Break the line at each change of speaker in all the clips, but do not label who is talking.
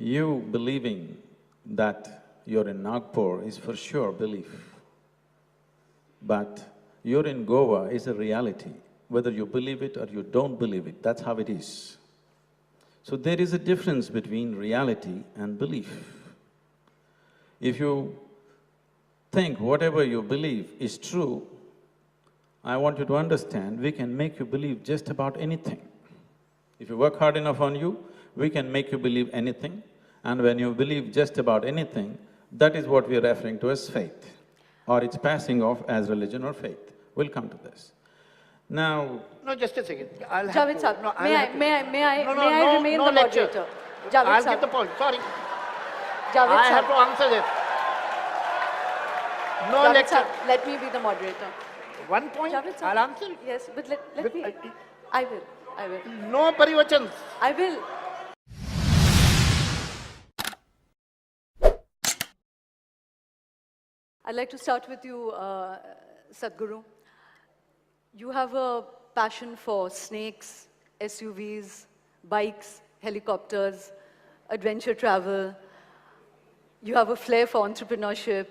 You believing that you're in Nagpur is for sure belief, but you're in Goa is a reality. Whether you believe it or you don't believe it, that's how it is. So there is a difference between reality and belief. If you think whatever you believe is true, I want you to understand, we can make you believe just about anything. If you work hard enough on you, we can make you believe anything, and when you believe just about anything, that is what we are referring to as faith, or it's passing off as religion or faith. We'll come to this. Now…
No, just a second. I'll have
Javed
to…
sir,
no,
may I remain
no
the
lecture.
moderator? Javed
I'll
sir.
get the point, sorry.
Javed
I
sir.
have to answer this. No
Javed
lecture.
sir, let me be the moderator.
One point,
Javed sir.
I'll answer.
Yes, but let me… I will.
No parivachans.
I will. I'd like to start with you, Sadhguru. You have a passion for snakes, SUVs, bikes, helicopters, adventure travel. You have a flair for entrepreneurship.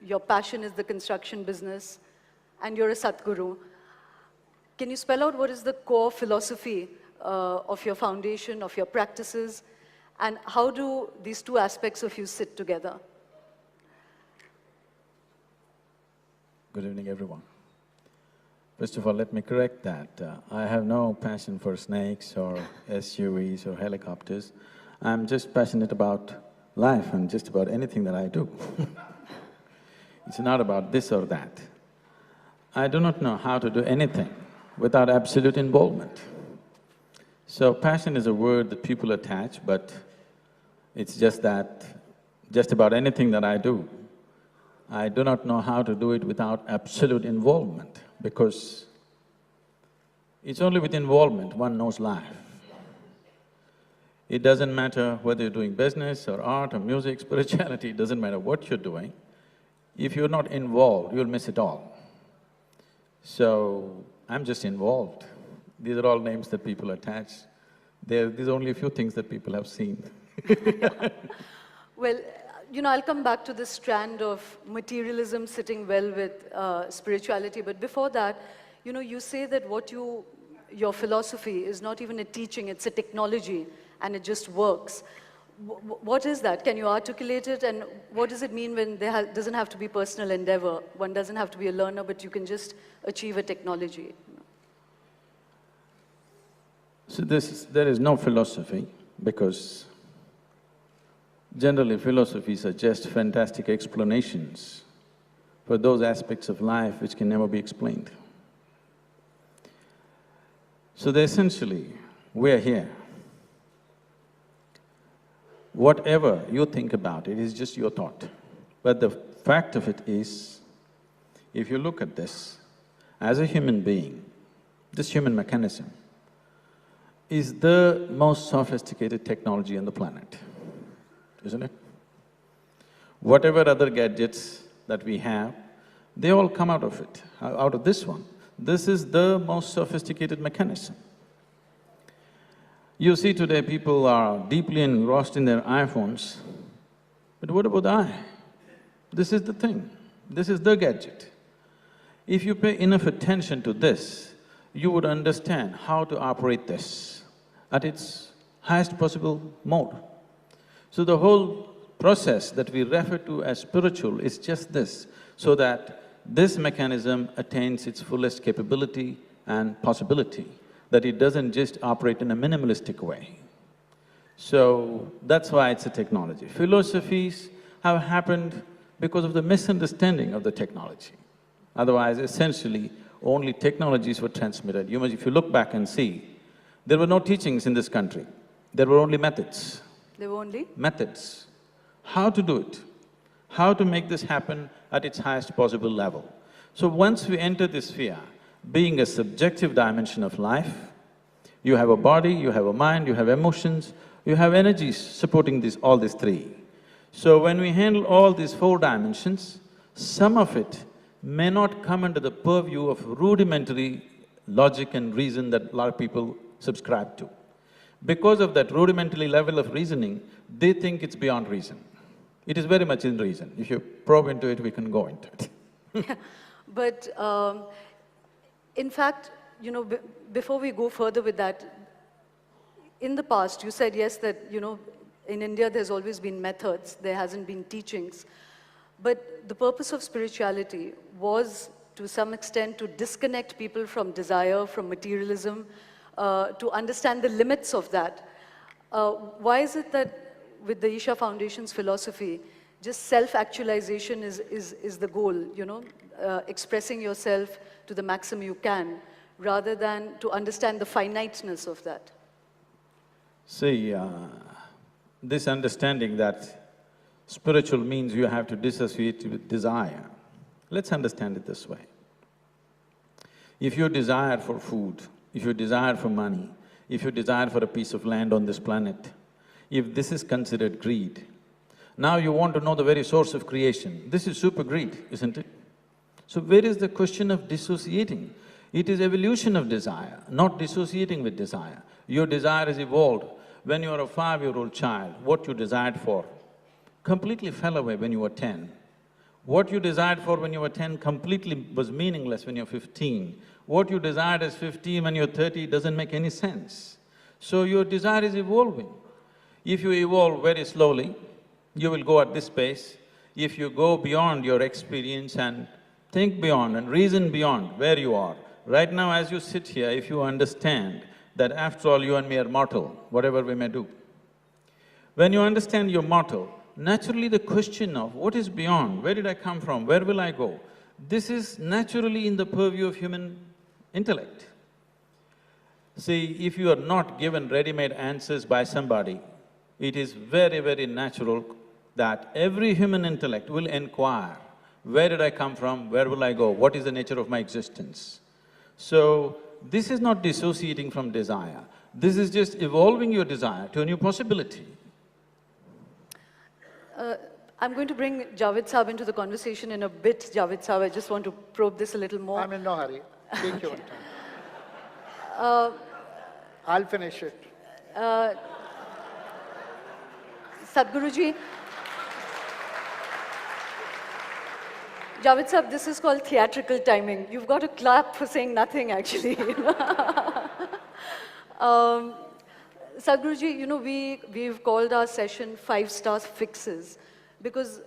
Your passion is the construction business, and you're a Sadhguru. Can you spell out what is the core philosophy of your foundation, of your practices, and how do these two aspects of you sit together?
Good evening, everyone. First of all, let me correct that. I have no passion for snakes or SUVs or helicopters. I'm just passionate about life and just about anything that I do. It's not about this or that. I do not know how to do anything without absolute involvement. So passion is a word that people attach, but it's just that just about anything that I do, I do not know how to do it without absolute involvement, because it's only with involvement one knows life. It doesn't matter whether you're doing business or art or music, spirituality, it doesn't matter what you're doing. If you're not involved, you'll miss it all. So, I'm just involved. These are all names that people attach. These are only a few things that people have seen.
Well, I'll come back to this strand of materialism sitting well with spirituality, but before that, you say that your philosophy is not even a teaching, it's a technology, and it just works. What is that? Can you articulate it, and what does it mean when there doesn't have to be personal endeavor? One doesn't have to be a learner, but you can just achieve a technology.
So there is no philosophy, because generally philosophies are just fantastic explanations for those aspects of life which can never be explained. So essentially, we're here. Whatever you think about it is just your thought. But the fact of it is, if you look at this, as a human being, this human mechanism is the most sophisticated technology on the planet, isn't it? Whatever other gadgets that we have, they all come out of it, out of this one. This is the most sophisticated mechanism. You see today people are deeply engrossed in their iPhones, but what about the eye? This is the thing, this is the gadget. If you pay enough attention to this, you would understand how to operate this at its highest possible mode. So the whole process that we refer to as spiritual is just this, so that this mechanism attains its fullest capability and possibility, that it doesn't just operate in a minimalistic way. So that's why it's a technology. Philosophies have happened because of the misunderstanding of the technology. Otherwise, essentially, only technologies were transmitted. If you look back and see, there were no teachings in this country, there were only methods.
There were only?
Methods. How to do it, how to make this happen at its highest possible level. So once we enter this sphere, being a subjective dimension of life, you have a body, you have a mind, you have emotions, you have energies supporting all these three. So when we handle all these four dimensions, some of it may not come under the purview of rudimentary logic and reason that a lot of people subscribe to. Because of that rudimentary level of reasoning, they think it's beyond reason. It is very much in reason. If you probe into it, we can go into it.
But in fact, you know, before we go further with that, in the past, you said, yes, that, you know, in India, there's always been methods, there hasn't been teachings. But the purpose of spirituality was, to some extent, to disconnect people from desire, from materialism, to understand the limits of that. Why is it that with the Isha Foundation's philosophy, just self-actualization is the goal, you know, expressing yourself to the maximum you can, rather than to understand the finiteness of that?
See, this understanding that spiritual means you have to dissociate with desire. Let's understand it this way. If you desire for food, if you desire for money, if you desire for a piece of land on this planet, if this is considered greed, now you want to know the very source of creation. This is super greed, isn't it? So where is the question of dissociating? It is evolution of desire, not dissociating with desire. Your desire is evolved. When you are a 5-year-old child, what you desired for completely fell away when you were 10. What you desired for when you were 10 completely was meaningless when you're 15. What you desired as 15 when you're 30 doesn't make any sense. So your desire is evolving. If you evolve very slowly, you will go at this pace. If you go beyond your experience and think beyond and reason beyond where you are, right now as you sit here, if you understand that after all you and me are mortal, whatever we may do, when you understand you're mortal, naturally the question of what is beyond, where did I come from, where will I go, this is naturally in the purview of human intellect. See, if you are not given ready-made answers by somebody, it is very, very natural that every human intellect will inquire, where did I come from, where will I go, what is the nature of my existence? So, this is not dissociating from desire, this is just evolving your desire to a new possibility.
I'm going to bring Javed Sahab into the conversation in a bit, Javed Sahab. I just want to probe this a little more.
I'm in no hurry. Take your time. I'll finish it.
Sadhguruji, Javed Sahab, this is called theatrical timing. You've got to clap for saying nothing, actually. Sadhguruji, you know, we've called our session 5-star fixes because…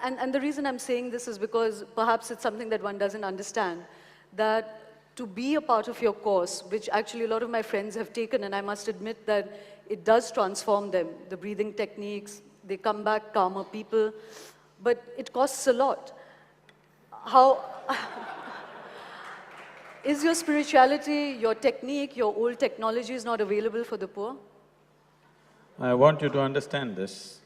and the reason I'm saying this is because perhaps it's something that one doesn't understand, that to be a part of your course, which actually a lot of my friends have taken, and I must admit that it does transform them, the breathing techniques, they come back calmer people, but it costs a lot. How… Is your spirituality, your technique, your old technologies not available for the poor?
I want you to understand this.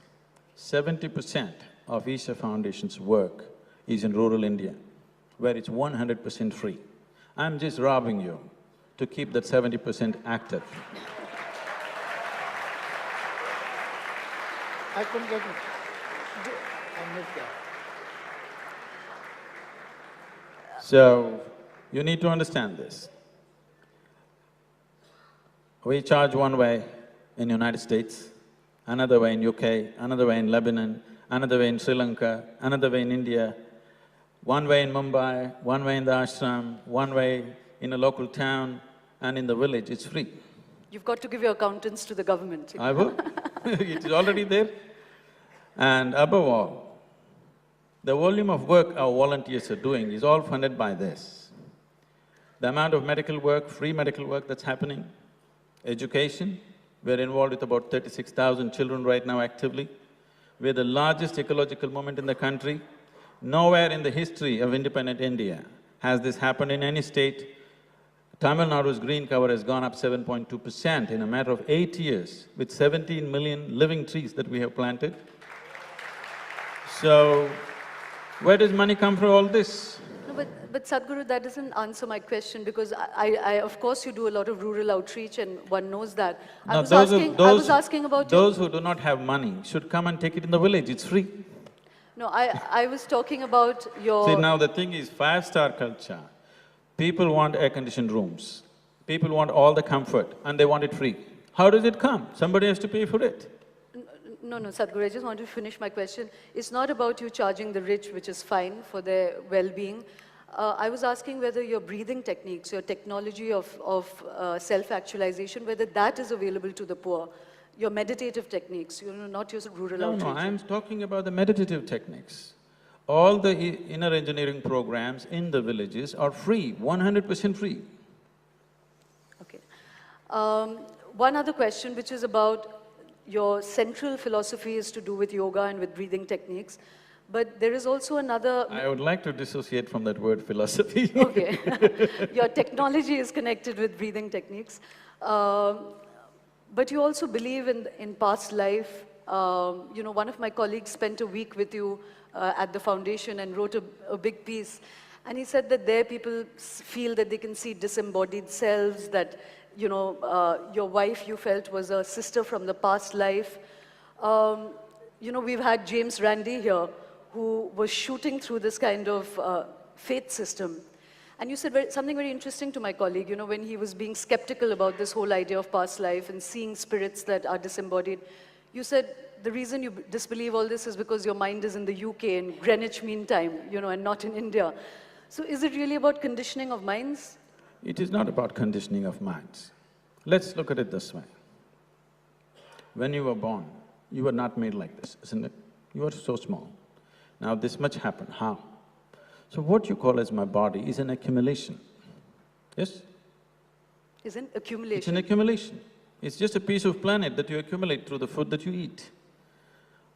70% of Isha Foundation's work is in rural India, where it's 100% free. I'm just robbing you to keep that 70% active.
I couldn't get it. I missed that.
So, you need to understand this. We charge one way in United States, another way in UK, another way in Lebanon, another way in Sri Lanka, another way in India, one way in Mumbai, one way in the ashram, one way in a local town, and in the village, it's free.
You've got to give your accountants to the government.
I will. It is already there. And above all, the volume of work our volunteers are doing is all funded by this. The amount of medical work, free medical work that's happening, education, we're involved with about 36,000 children right now actively. We're the largest ecological movement in the country. Nowhere in the history of independent India has this happened in any state. Tamil Nadu's green cover has gone up 7.2% in a matter of 8 years, with 17 million living trees that we have planted. So, where does money come from all this?
No, but Sadhguru, that doesn't answer my question because of course you do a lot of rural outreach and one knows that. I was asking about…
Those who do not have money should come and take it in the village, it's free.
No, I was talking about your…
See, now the thing is, 5-star culture, people want air-conditioned rooms, people want all the comfort and they want it free. How does it come? Somebody has to pay for it.
No, Sadhguru, I just want to finish my question. It's not about you charging the rich, which is fine for their well-being. I was asking whether your breathing techniques, your technology of self-actualization, whether that is available to the poor. Your meditative techniques, not your rural outreach.
No, I'm talking about the meditative techniques. All the inner engineering programs in the villages are free, 100% free.
Okay. One other question, which is about your central philosophy is to do with yoga and with breathing techniques, but there is also another…
I would like to dissociate from that word philosophy.
Okay. Your technology is connected with breathing techniques, but you also believe in past life. One of my colleagues spent a week with you at the foundation and wrote a big piece, and he said that there people feel that they can see disembodied selves, that your wife, you felt, was a sister from the past life. We've had James Randi here, who was shooting through this kind of faith system. And you said something very interesting to my colleague, when he was being skeptical about this whole idea of past life and seeing spirits that are disembodied. You said the reason you disbelieve all this is because your mind is in the UK in Greenwich Mean Time, and not in India. So is it really about conditioning of minds?
It is not about conditioning of minds. Let's look at it this way. When you were born, you were not made like this, isn't it? You were so small. Now this much happened, how? So what you call as my body is an accumulation, yes?
Is an accumulation?
It's an accumulation. It's just a piece of planet that you accumulate through the food that you eat.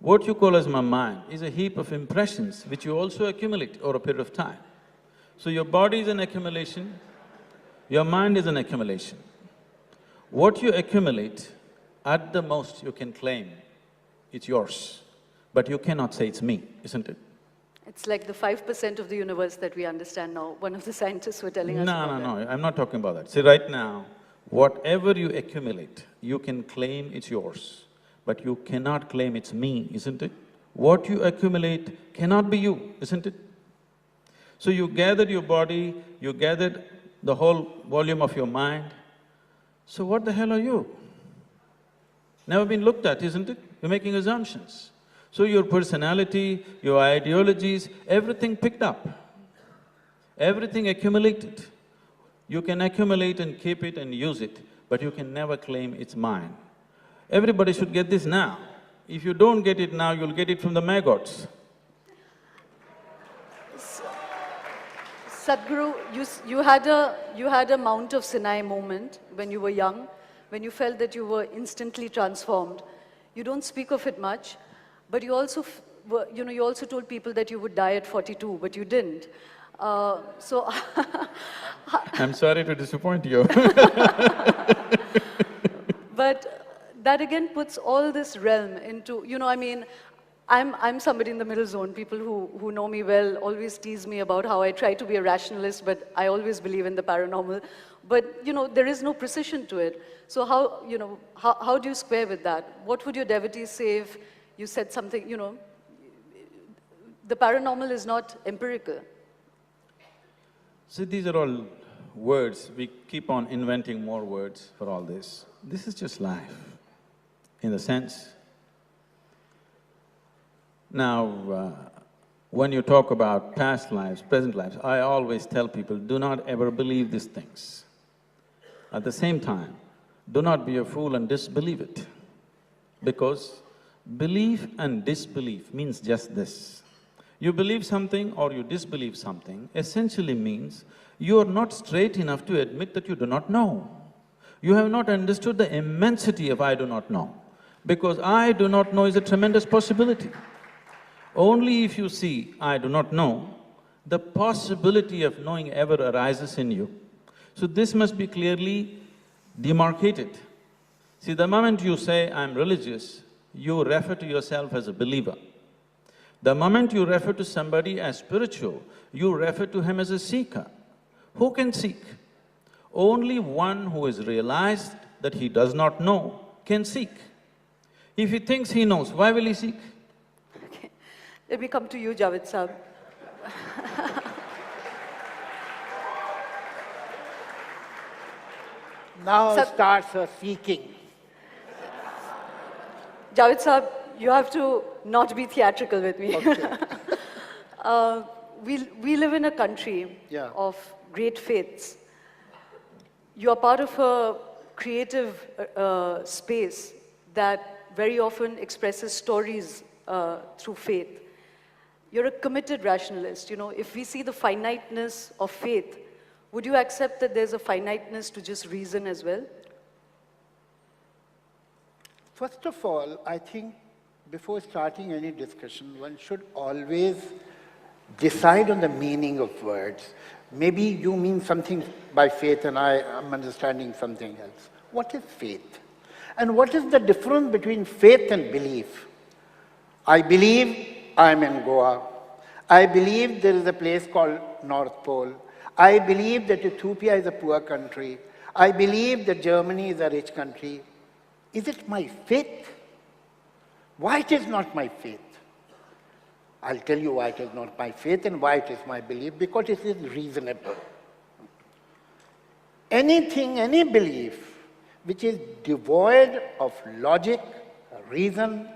What you call as my mind is a heap of impressions which you also accumulate over a period of time. So your body is an accumulation, your mind is an accumulation. What you accumulate, at the most you can claim it's yours, but you cannot say it's me, isn't it?
It's like the 5% of the universe that we understand now. One of the scientists were telling us about that.
No, I'm not talking about that. See, right now, whatever you accumulate, you can claim it's yours, but you cannot claim it's me, isn't it? What you accumulate cannot be you, isn't it? So you gathered your body, you gathered the whole volume of your mind, so what the hell are you? Never been looked at, isn't it? You're making assumptions. So your personality, your ideologies, everything picked up, everything accumulated. You can accumulate and keep it and use it, but you can never claim it's mine. Everybody should get this now. If you don't get it now, you'll get it from the maggots.
Sadhguru, you had a Mount of Sinai moment when you were young, when you felt that you were instantly transformed. You don't speak of it much, but you also, you also told people that you would die at 42, but you didn't. So
I'm sorry to disappoint you.
But that again puts all this realm into, I'm somebody in the middle zone. People who know me well always tease me about how I try to be a rationalist, but I always believe in the paranormal. But, there is no precision to it. So how do you square with that? What would your devotees say if you said something, the paranormal is not empirical?
See, these are all words, we keep on inventing more words for all this. This is just life, in the sense. Now, when you talk about past lives, present lives, I always tell people, do not ever believe these things. At the same time, do not be a fool and disbelieve it, because belief and disbelief means just this. You believe something or you disbelieve something essentially means you are not straight enough to admit that you do not know. You have not understood the immensity of I do not know, because I do not know is a tremendous possibility. Only if you see I do not know, the possibility of knowing ever arises in you. So this must be clearly demarcated. See, the moment you say, I'm religious, you refer to yourself as a believer. The moment you refer to somebody as spiritual, you refer to him as a seeker. Who can seek? Only one who has realized that he does not know can seek. If he thinks he knows, why will he seek?
Okay. Let me come to you, Javed Sahab.
Now starts her seeking.
Javed Saab, you have to not be theatrical with me.
Okay.
We live in a country
Yeah.
of great faiths. You are part of a creative space that very often expresses stories through faith. You're a committed rationalist. You know, if we see the finiteness of faith, would you accept that there's a finiteness to just reason as well?
First of all, I think before starting any discussion, one should always decide on the meaning of words. Maybe you mean something by faith and I am understanding something else. What is faith? And what is the difference between faith and belief? I believe I am in Goa. I believe there is a place called North Pole. I believe that Ethiopia is a poor country. I believe that Germany is a rich country. Is it my faith? Why it is not my faith? I'll tell you why it is not my faith and why it is my belief, because it is reasonable. Anything, any belief which is devoid of logic, reason,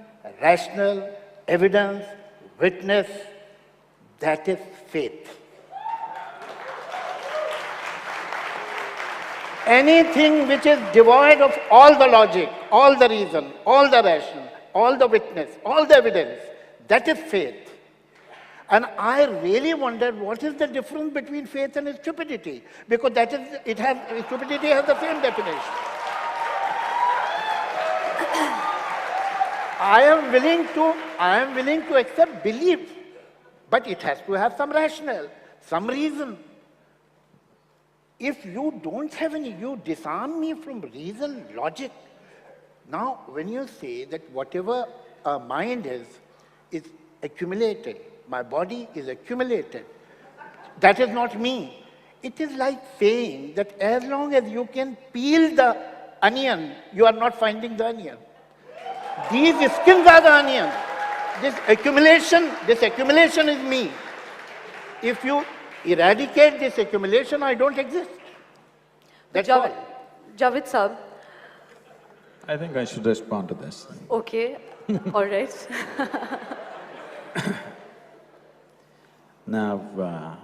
rational, evidence, witness, that is faith. Anything which is devoid of all the logic, all the reason, all the ration, all the witness, all the evidence, that is faith. And I really wondered what is the difference between faith and stupidity, because that is, stupidity has the same definition. I am willing to accept belief, but it has to have some rationale, some reason. If you don't have any, you disarm me from reason, logic. Now, when you say that whatever a mind is accumulated, my body is accumulated, that is not me. It is like saying that as long as you can peel the onion, you are not finding the onion. These skins are the onion. This accumulation is me. If you eradicate this accumulation, I don't exist. That's all.
Javed Saab.
I think I should respond to this.
Okay, all right.
Now,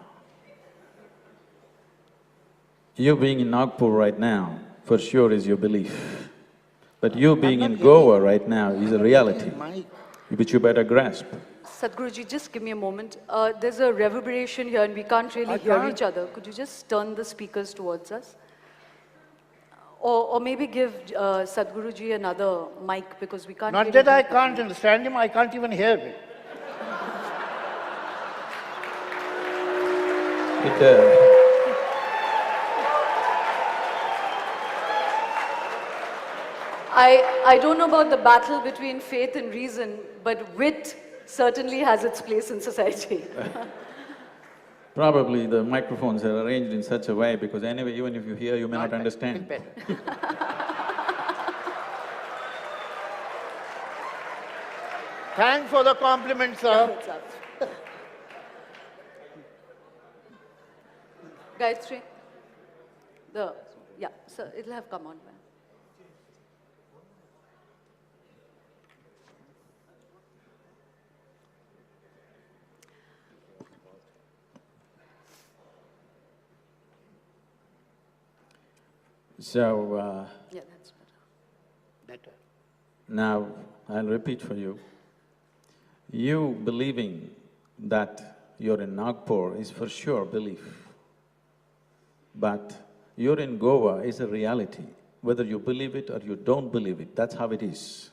you being in Nagpur right now, for sure is your belief. But you being in Goa right now is a reality, which you better grasp.
Sadhguruji, just give me a moment. There's a reverberation here and we can't really hear each other. Could you just turn the speakers towards us? Or maybe give Sadhguruji another mic because we can't
Not
really
that I
hear
can't understand him, I can't even hear him.
I don't know about the battle between faith and reason, but wit certainly has its place in society.
Probably the microphones are arranged in such a way because anyway, even if you hear, you may not understand.
Thanks for the compliment, sir.
Gayatri, yeah, so it'll have come on.
So,
yeah, that's better.
Now, I'll repeat for you. You believing that you're in Nagpur is for sure belief. But you're in Goa is a reality. Whether you believe it or you don't believe it, that's how it is.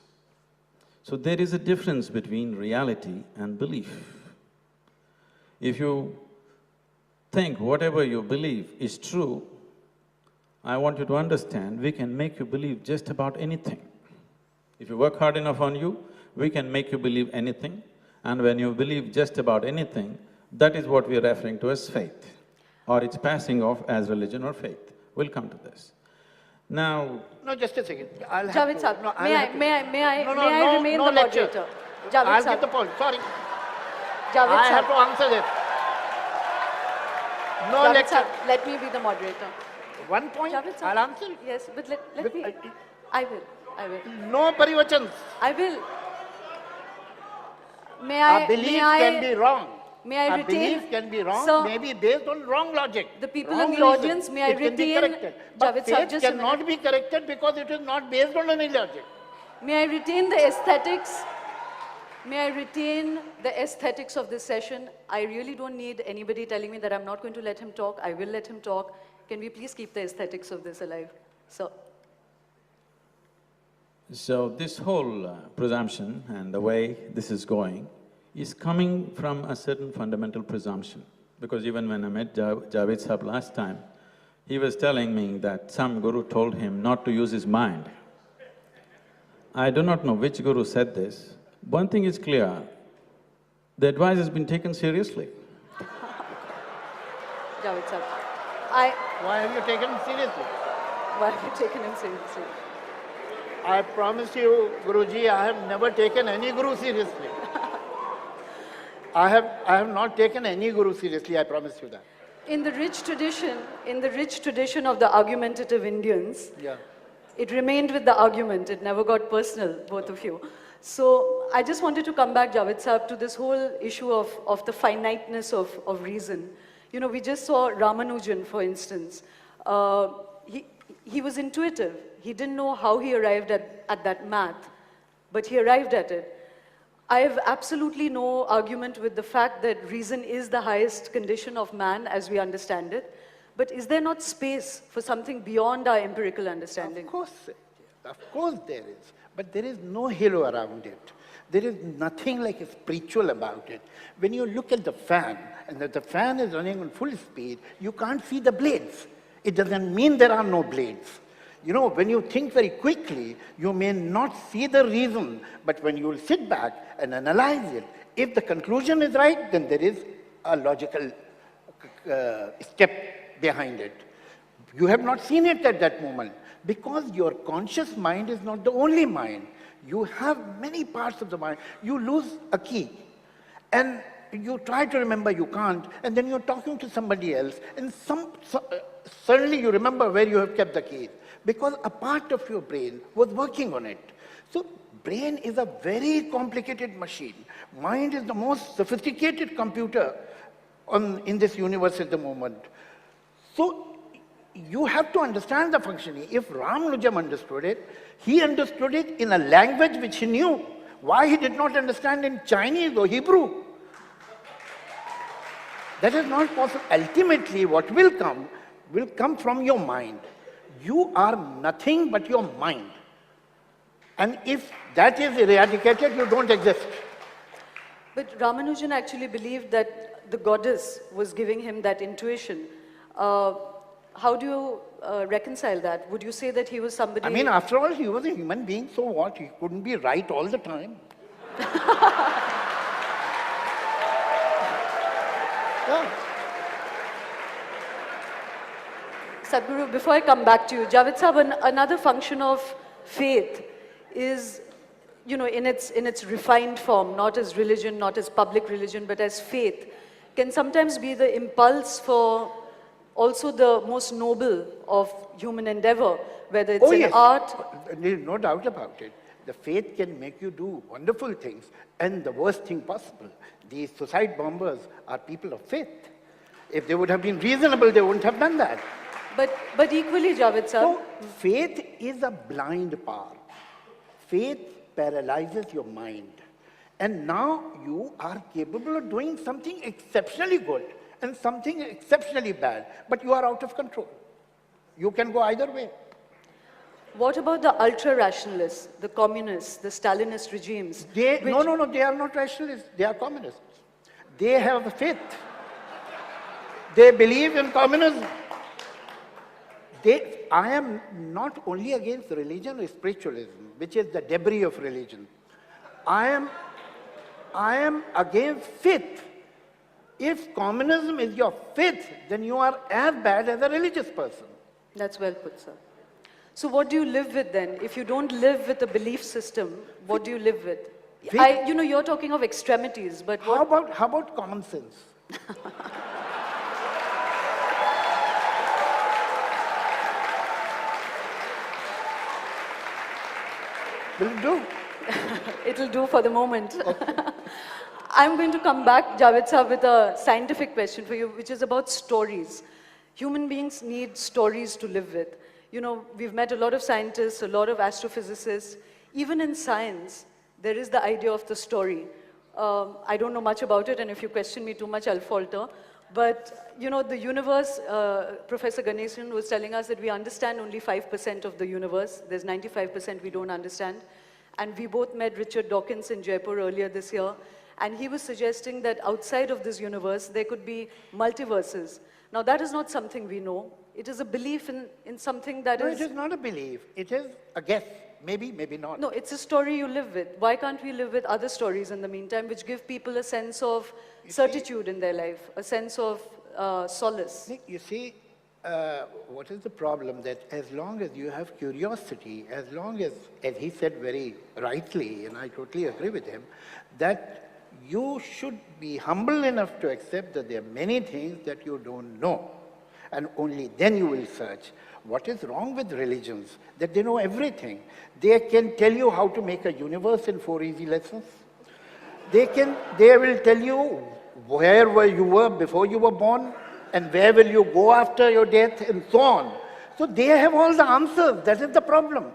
So there is a difference between reality and belief. If you think whatever you believe is true, I want you to understand, we can make you believe just about anything. If you work hard enough on you, we can make you believe anything. And when you believe just about anything, that is what we are referring to as faith. Or it's passing off as religion or faith. We'll come to this. Now…
No, just a second.
Javed Saab, may I remain the
lecture.
moderator? Javed
I'll
Saab.
get the point, sorry.
Javed
I
Saab.
have to answer this. No
Javed
lecture.
Saab, let me be the moderator.
One point,
Javed Saab.
I'll answer.
Yes, but let me… I will. I will.
No parivachans.
I will. May
Our
I?
beliefs
May I?
can be wrong.
May I
Our
retain?
beliefs can be wrong,
Sir,
maybe based on wrong logic.
the people
wrong
in the
reason.
audience, may I
It can be
retain?
corrected. But
Javed Sahab,
faith
just a
cannot
minute.
be corrected because it is not based on any logic.
May I retain the aesthetics? May I retain the aesthetics of this session? I really don't need anybody telling me that I'm not going to let him talk. I will let him talk. Can we please keep the aesthetics of this alive? So,
So this whole presumption and the way this is going is coming from a certain fundamental presumption. Because even when I met Javed Sahab last time, he was telling me that some guru told him not to use his mind. I do not know which guru said this. One thing is clear, the advice has been taken seriously.
Javed Sahab,
Why have you taken it seriously?
why have you taken him seriously?
I promise you, Guruji, I have never taken any guru seriously. I have not taken any guru seriously, I promise you that.
In the rich tradition of the argumentative Indians,
Yeah.
it remained with the argument, it never got personal, both of you. So I just wanted to come back, Javed Sahab, to this whole issue of the finiteness of reason. You know, we just saw Ramanujan, for instance. He was intuitive. He didn't know how he arrived at that math, but he arrived at it. I have absolutely no argument with the fact that reason is the highest condition of man as we understand it. But is there not space for something beyond our empirical understanding?
Of course there is. But there is no halo around it. There is nothing like spiritual about it. When you look at the fan, and if the fan is running on full speed, you can't see the blades. It doesn't mean there are no blades. You know, when you think very quickly, you may not see the reason, but when you will sit back and analyze it, if the conclusion is right, then there is a logical step behind it. You have not seen it at that moment, because your conscious mind is not the only mind. You have many parts of the mind. You lose a key, and you try to remember, you can't, and then you're talking to somebody else, and suddenly you remember where you have kept the keys, because a part of your brain was working on it. So brain is a very complicated machine. Mind is the most sophisticated computer in this universe at the moment. So you have to understand the functioning. If Ramanujan understood it, he understood it in a language which he knew. Why he did not understand in Chinese or Hebrew? That is not possible. Ultimately, what will come from your mind. You are nothing but your mind. And if that is eradicated, you don't exist.
But Ramanujan actually believed that the goddess was giving him that intuition. How do you reconcile that? Would you say that he was somebody...
I mean, after all, he was a human being, so what? He couldn't be right all the time. Yeah.
Sadhguru, before I come back to you, Javed Sahab, another function of faith is, you know, in its refined form, not as religion, not as public religion, but as faith, can sometimes be the impulse for also the most noble of human endeavor, whether it's in art.
There is no doubt about it. The faith can make you do wonderful things, and the worst thing possible. These suicide bombers are people of faith. If they would have been reasonable, they wouldn't have done that.
But equally, Javed Sahab.
So, faith is a blind power. Faith paralyzes your mind. And now you are capable of doing something exceptionally good and something exceptionally bad, but you are out of control. You can go either way.
What about the ultra-rationalists, the communists, the Stalinist regimes?
No, they are not rationalists, they are communists. They have faith. They believe in communism. I am not only against religion or spiritualism, which is the debris of religion. I am against faith. If communism is your faith, then you are as bad as a religious person.
That's well put, sir. So what do you live with then? If you don't live with a belief system, what do you live with? You know, you're talking of extremities, but
how about common sense? Will it do?
It'll do for the moment. I'm going to come back, Javed Sahab, with a scientific question for you, which is about stories. Human beings need stories to live with. You know, we've met a lot of scientists, a lot of astrophysicists. Even in science, there is the idea of the story. I don't know much about it, and if you question me too much, I'll falter. But, you know, the universe, Professor Ganesan was telling us that we understand only 5% of the universe. There's 95% we don't understand. And we both met Richard Dawkins in Jaipur earlier this year, and he was suggesting that outside of this universe, there could be multiverses. Now, that is not something we know. It is a belief in something that is...
No, it is not a belief. It is a guess. Maybe, maybe not.
No, it's a story you live with. Why can't we live with other stories in the meantime, which give people a sense of certitude in their life, a sense of solace?
You see, what is the problem? That as long as you have curiosity, as long as he said very rightly, and I totally agree with him, that you should be humble enough to accept that there are many things that you don't know. And only then you will search. What is wrong with religions? That they know everything. They can tell you how to make a universe in 4 easy lessons. They will tell you where you were before you were born, and where will you go after your death, and so on. So they have all the answers. That is the problem.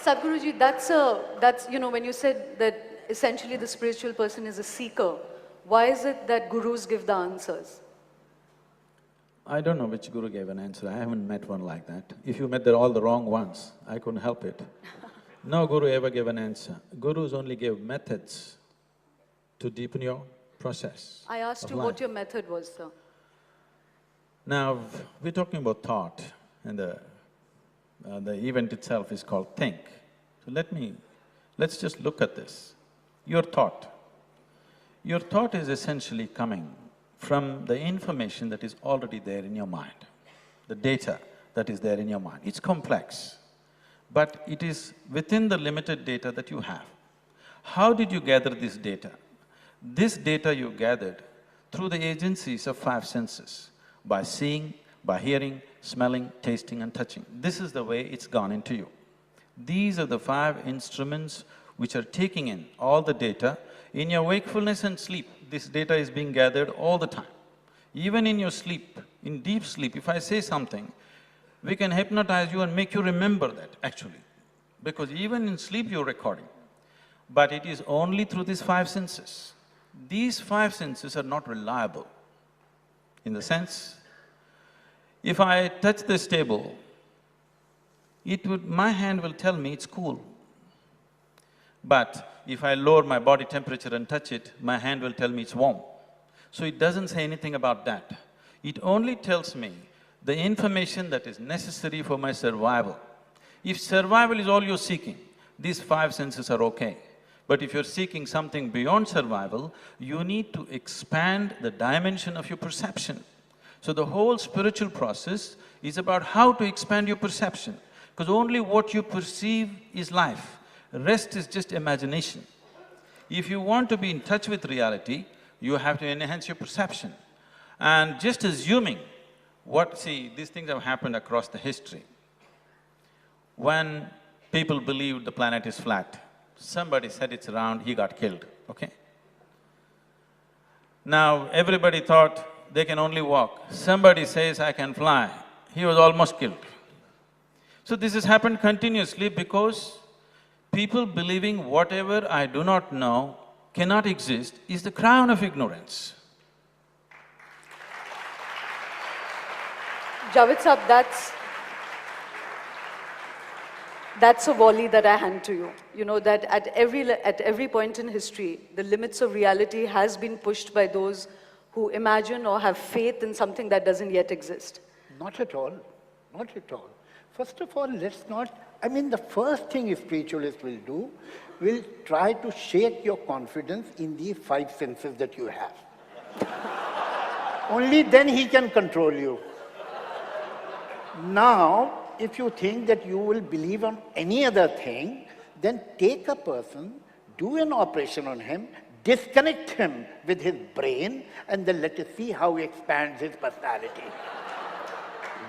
Sadhguruji, that's, you know, when you said that essentially the spiritual person is a seeker, why is it that gurus give the answers?
I don't know which guru gave an answer. I haven't met one like that. If you met all the wrong ones, I couldn't help it. No guru ever gave an answer. Gurus only gave methods to deepen your process.
I asked you
life.
what your method was, sir.
Now, we're talking about thought, and the event itself is called think. So let's just look at this. Your thought. Your thought is essentially coming from the information that is already there in your mind, the data that is there in your mind. It's complex, but it is within the limited data that you have. How did you gather this data? This data you gathered through the agencies of 5 senses, by seeing, by hearing, smelling, tasting and touching. This is the way it's gone into you. These are the 5 instruments which are taking in all the data. In your wakefulness and sleep, this data is being gathered all the time. Even in your sleep, in deep sleep, if I say something, we can hypnotize you and make you remember that actually, because even in sleep you're recording. But it is only through these 5 senses. These 5 senses are not reliable, in the sense, if I touch this table, my hand will tell me it's cool. But if I lower my body temperature and touch it, my hand will tell me it's warm. So it doesn't say anything about that. It only tells me the information that is necessary for my survival. If survival is all you're seeking, these 5 senses are okay. But if you're seeking something beyond survival, you need to expand the dimension of your perception. So the whole spiritual process is about how to expand your perception, because only what you perceive is life. Rest is just imagination. If you want to be in touch with reality, you have to enhance your perception. And just assuming see, these things have happened across the history. When people believed the planet is flat, somebody said it's round, he got killed, okay? Now, everybody thought they can only walk. Somebody says, I can fly, he was almost killed. So this has happened continuously because people believing whatever I do not know cannot exist is the crown of ignorance.
Javed Sahab, that's a volley that I hand to you. You know, that at every point in history, the limits of reality has been pushed by those who imagine or have faith in something that doesn't yet exist.
Not at all, not at all. First of all, let's not… the first thing a spiritualist will do, will try to shake your confidence in these 5 senses that you have. Only then he can control you. Now, if you think that you will believe on any other thing, then take a person, do an operation on him, disconnect him with his brain, and then let us see how he expands his personality.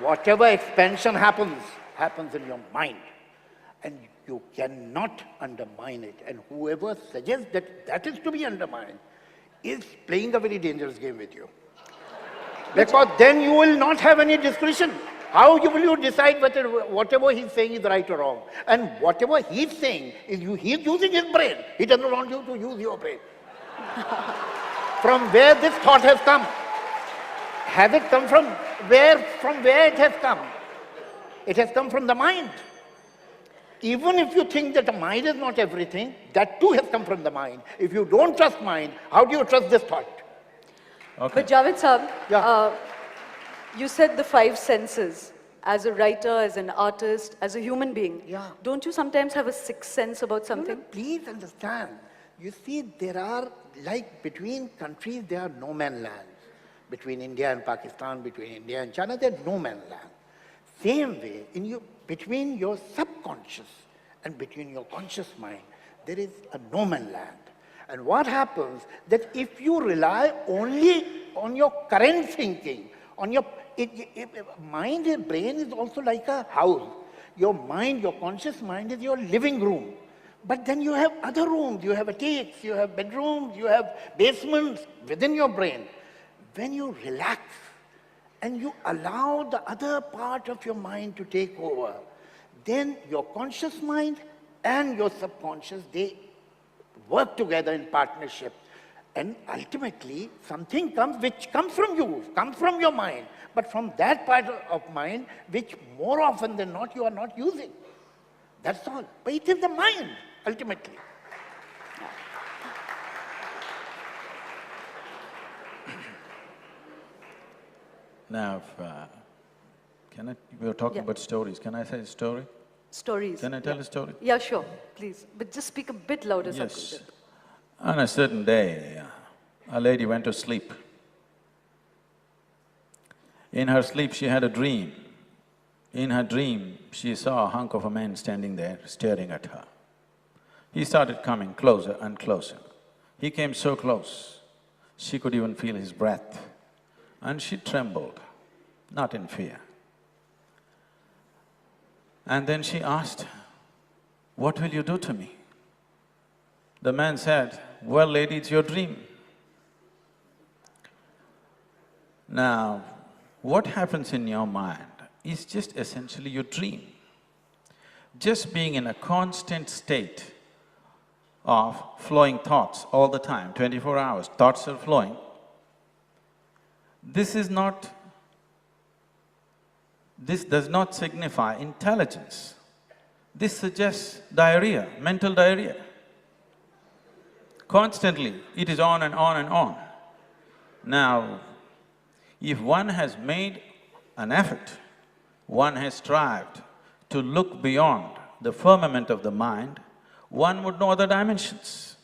Whatever expansion happens, happens in your mind. And you cannot undermine it. And whoever suggests that that is to be undermined is playing a very dangerous game with you. Because then you will not have any discretion. How will you decide whether whatever he's saying is right or wrong? And whatever he's saying is he's using his brain. He doesn't want you to use your brain. From where this thought has come? Has it come from where? From where it has come? It has come from the mind. Even if you think that the mind is not everything, that too has come from the mind. If you don't trust mind, how do you trust this thought?
Okay.
But Javed Sahab,
Yeah.
you said the five senses. As a writer, as an artist, as a human being,
Yeah.
don't you sometimes have a sixth sense about
No,
something?
no, please understand. You see, there are, like between countries, there are no man lands. Between India and Pakistan, between India and China, there are no man land. Same way, between your subconscious and between your conscious mind, there is a no man land. And what happens that if you rely only on your current thinking, on your mind and brain is also like a house. Your mind, your conscious mind is your living room. But then you have other rooms, you have attics, you have bedrooms, you have basements within your brain. When you relax and you allow the other part of your mind to take over, then your conscious mind and your subconscious, they work together in partnership. And ultimately, something comes which comes from you, comes from your mind, but from that part of mind which more often than not you are not using. That's all. But it is the mind, ultimately.
Now, we were talking
Yeah.
about stories. Can I say a story?
Stories.
Can I tell a story?
Yeah, sure, please. But just speak a bit louder,
Yes.
Sadhguru.
On a certain day, a lady went to sleep. In her sleep, she had a dream. In her dream, she saw a hunk of a man standing there, staring at her. He started coming closer and closer. He came so close, she could even feel his breath. And she trembled, not in fear. And then she asked, "What will you do to me?" The man said, "Well, lady, it's your dream." Now, what happens in your mind is just essentially your dream. Just being in a constant state of flowing thoughts all the time, 24 hours, thoughts are flowing. This does not signify intelligence. This suggests diarrhea, mental diarrhea. Constantly, it is on and on and on. Now, if one has made an effort, one has strived to look beyond the firmament of the mind, one would know other dimensions.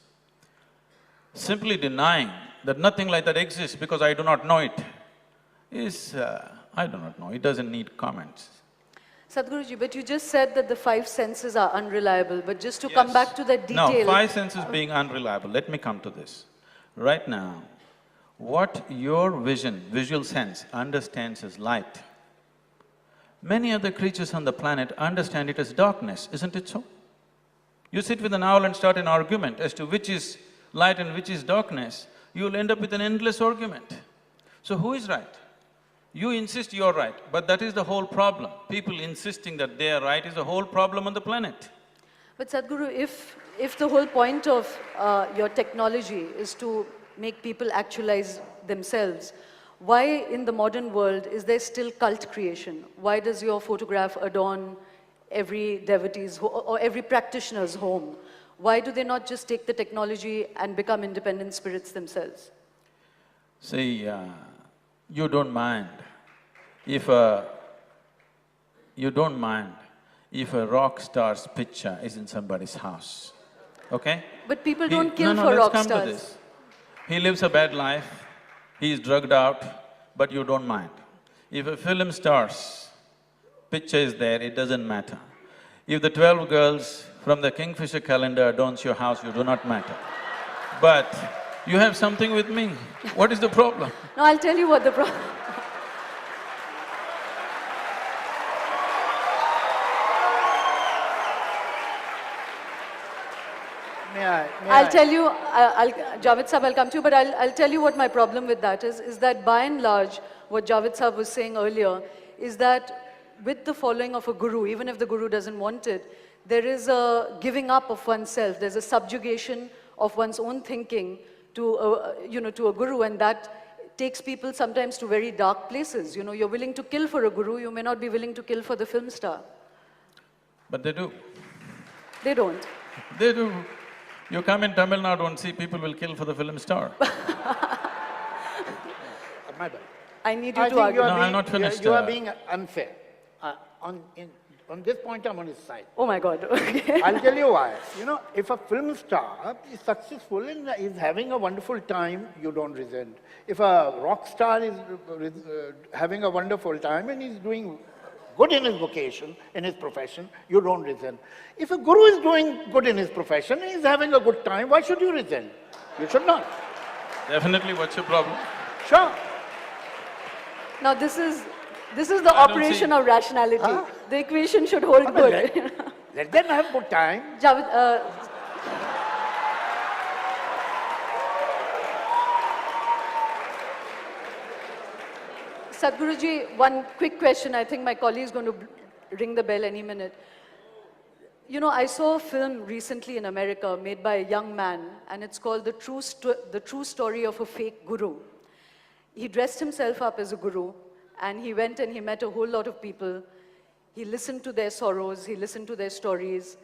Simply denying that nothing like that exists because I do not know it is, I do not know, it doesn't need comments.
Sadhguruji, but you just said that the five senses are unreliable, but just to come back to that detail…
No, five senses being unreliable, let me come to this. Right now, what your visual sense understands as light, many other creatures on the planet understand it as darkness, isn't it so? You sit with an owl and start an argument as to which is light and which is darkness, you'll end up with an endless argument. So who is right? You insist you're right, but that is the whole problem. People insisting that they are right is the whole problem on the planet.
But Sadhguru, if the whole point of your technology is to make people actualize themselves, why in the modern world is there still cult creation? Why does your photograph adorn every devotee's or every practitioner's home? Why do they not just take the technology and become independent spirits themselves?
See, you don't mind if a rock star's picture is in somebody's house, okay?
But people don't kill
no,
for
let's
rock
come to
stars.
this. He lives a bad life, he is drugged out, but you don't mind. If a film star's picture is there, it doesn't matter. If the 12 girls from the Kingfisher calendar adorns your house, you do not matter. But you have something with me. What is the problem?
No, I'll tell you what the problem… I'll tell you, Javed Sahab, I'll come to you, but I'll tell you what my problem with that is that by and large, what Javed Sahab was saying earlier, is that with the following of a guru, even if the guru doesn't want it, there is a giving up of oneself, there's a subjugation of one's own thinking to a guru, and that takes people sometimes to very dark places. You know, you're willing to kill for a guru, you may not be willing to kill for the film star.
But they do.
They don't.
They do. You come in Tamil Nadu and see people will kill for the film star.
My bad.
I need
I
you to
think
argue.
No, I'm not finished.
You are being unfair. On this point, I'm on his side.
Oh my God, okay.
I'll tell you why. You know, if a film star is successful and is having a wonderful time, you don't resent. If a rock star is having a wonderful time and is doing good in his vocation, in his profession, you don't resent. If a guru is doing good in his profession and is having a good time, why should you resent? You should not.
Definitely, what's your problem?
Sure.
Now this is the operation of rationality.
Huh?
The equation should hold good.
Let them have good time.
Javed, Sadhguruji, one quick question. I think my colleague is going to ring the bell any minute. You know, I saw a film recently in America made by a young man, and it's called The True Story of a Fake Guru. He dressed himself up as a guru, and he went and he met a whole lot of people. He listened to their sorrows, he listened to their stories.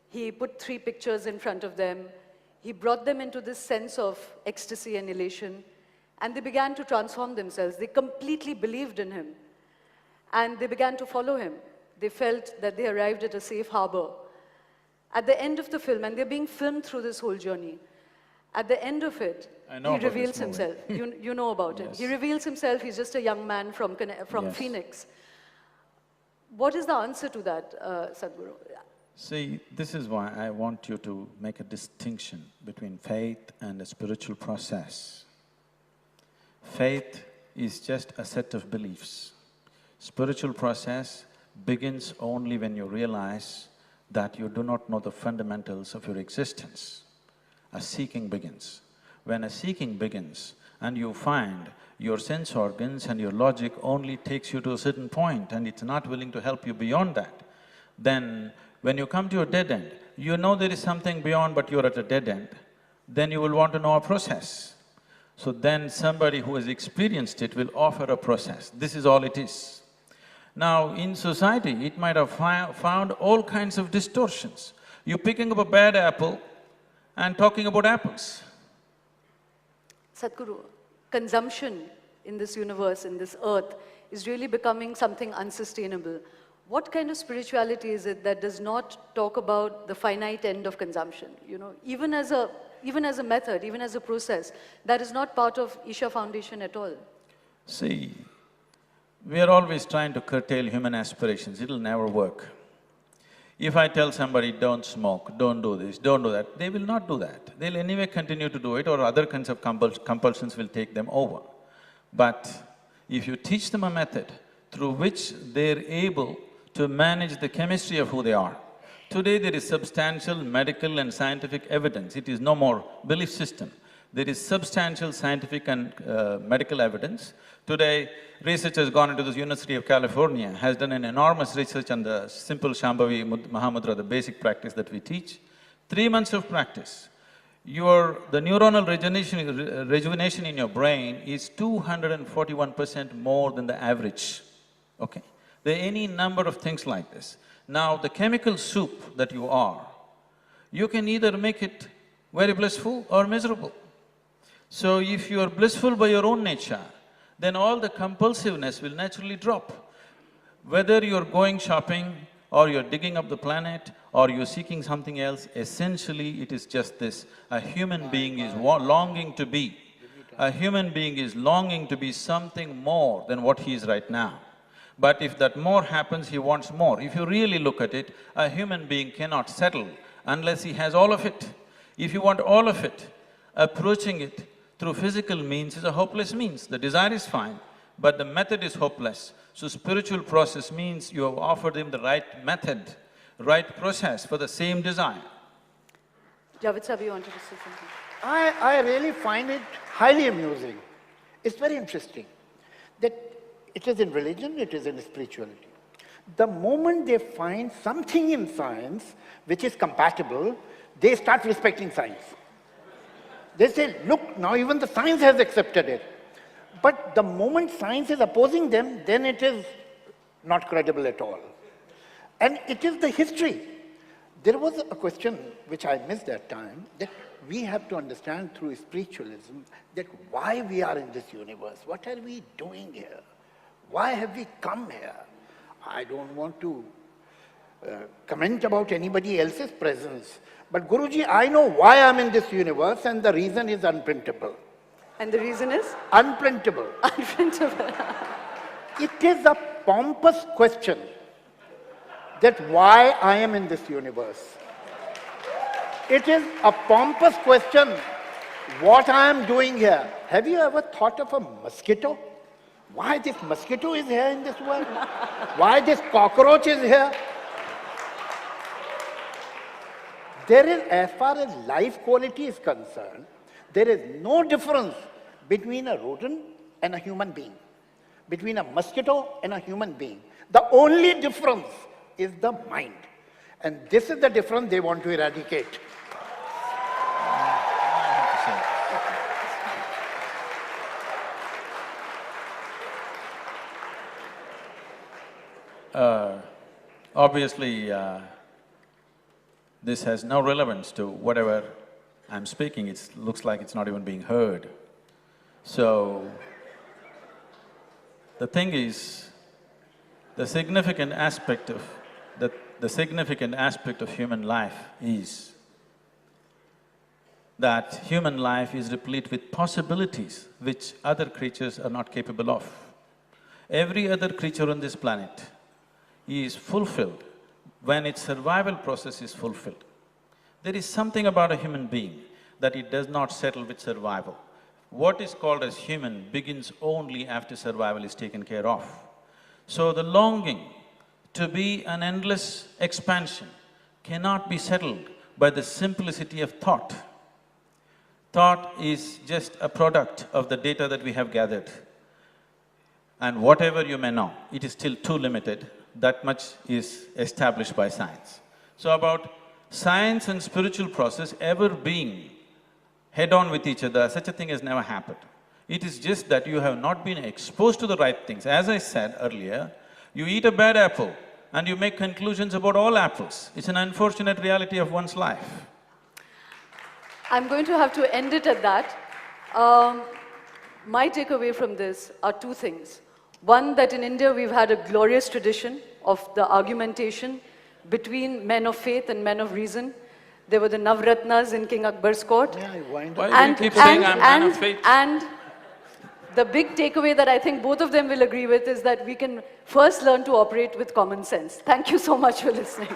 He put 3 pictures in front of them. He brought them into this sense of ecstasy and elation, and they began to transform themselves. They completely believed in him, and they began to follow him. They felt that they arrived at a safe harbor. At the end of the film, and they're being filmed through this whole journey, at the end of it, he reveals himself. You know about him.
Yes.
He reveals himself. He's just a young man from
Yes.
Phoenix. What is the answer to that, Sadhguru?
See, this is why I want you to make a distinction between faith and a spiritual process. Faith is just a set of beliefs. Spiritual process begins only when you realize that you do not know the fundamentals of your existence. A seeking begins. When a seeking begins and you find your sense organs and your logic only takes you to a certain point and it's not willing to help you beyond that, then when you come to a dead end, you know there is something beyond but you're at a dead end, then you will want to know a process. So then somebody who has experienced it will offer a process. This is all it is. Now, in society, it might have found all kinds of distortions. You're picking up a bad apple and talking about apples.
Sadhguru, consumption in this universe, in this earth, is really becoming something unsustainable. What kind of spirituality is it that does not talk about the finite end of consumption? You know, even as a method, even as a process, that is not part of Isha Foundation at all.
See, we are always trying to curtail human aspirations, it'll never work. If I tell somebody, don't smoke, don't do this, don't do that, they will not do that. They'll anyway continue to do it or other kinds of compulsions will take them over. But if you teach them a method through which they're able to manage the chemistry of who they are, today there is substantial medical and scientific evidence, it is no more belief system. There is substantial scientific and medical evidence. Today, research has gone into the University of California, has done an enormous research on the simple Shambhavi Mahamudra, the basic practice that we teach. 3 months of practice, the neuronal rejuvenation in your brain is 241% more than the average, okay? There are any number of things like this. Now, the chemical soup that you are, you can either make it very blissful or miserable. So if you are blissful by your own nature, then all the compulsiveness will naturally drop. Whether you're going shopping or you're digging up the planet or you're seeking something else, essentially it is just this. A human being is longing to be. A human being is longing to be something more than what he is right now. But if that more happens, he wants more. If you really look at it, a human being cannot settle unless he has all of it. If you want all of it, Approaching it through physical means is a hopeless means. The desire is fine, but the method is hopeless. So spiritual process means you have offered him the right method, right process for the same desire.
Javed Sahib, you wanted to say something?
I really find it highly amusing. It's very interesting that it is in religion, it is in spirituality. The moment they find something in science which is compatible, they start respecting science. They say, look, now even the science has accepted it. But the moment science is opposing them, then it is not credible at all. And it is the history. There was a question which I missed that time, that we have to understand through spiritualism that why we are in this universe. What are we doing here? Why have we come here? I don't want to comment about anybody else's presence. But Guruji, I know why I'm in this universe, and the reason is unprintable.
And the reason is?
Unprintable.
Unprintable.
It is a pompous question that why I am in this universe. It is a pompous question what I am doing here. Have you ever thought of a mosquito? Why this mosquito is here in this world? Why this cockroach is here? There is, as far as life quality is concerned, there is no difference between a rodent and a human being, between a mosquito and a human being. The only difference is the mind. And this is the difference they want to eradicate.
Obviously, this has no relevance to whatever I'm speaking. It looks like it's not even being heard. So, the thing is, the significant aspect of human life is that human life is replete with possibilities which other creatures are not capable of. Every other creature on this planet is fulfilled when its survival process is fulfilled. There is something about a human being that it does not settle with survival. What is called as human begins only after survival is taken care of. So the longing to be an endless expansion cannot be settled by the simplicity of thought. Thought is just a product of the data that we have gathered. And whatever you may know, it is still too limited. That much is established by science. So about science and spiritual process ever being head-on with each other, such a thing has never happened. It is just that you have not been exposed to the right things. As I said earlier, you eat a bad apple and you make conclusions about all apples. It's an unfortunate reality of one's life.
I'm going to have to end it at that. My takeaway from this are two things. One, that in India we've had a glorious tradition of the argumentation between men of faith and men of reason. There were the Navratnas in King Akbar's court.
Yeah, I wind
Why
up.
do you keep saying I'm man of faith?
And the big takeaway that I think both of them will agree with is that we can first learn to operate with common sense. Thank you so much for listening.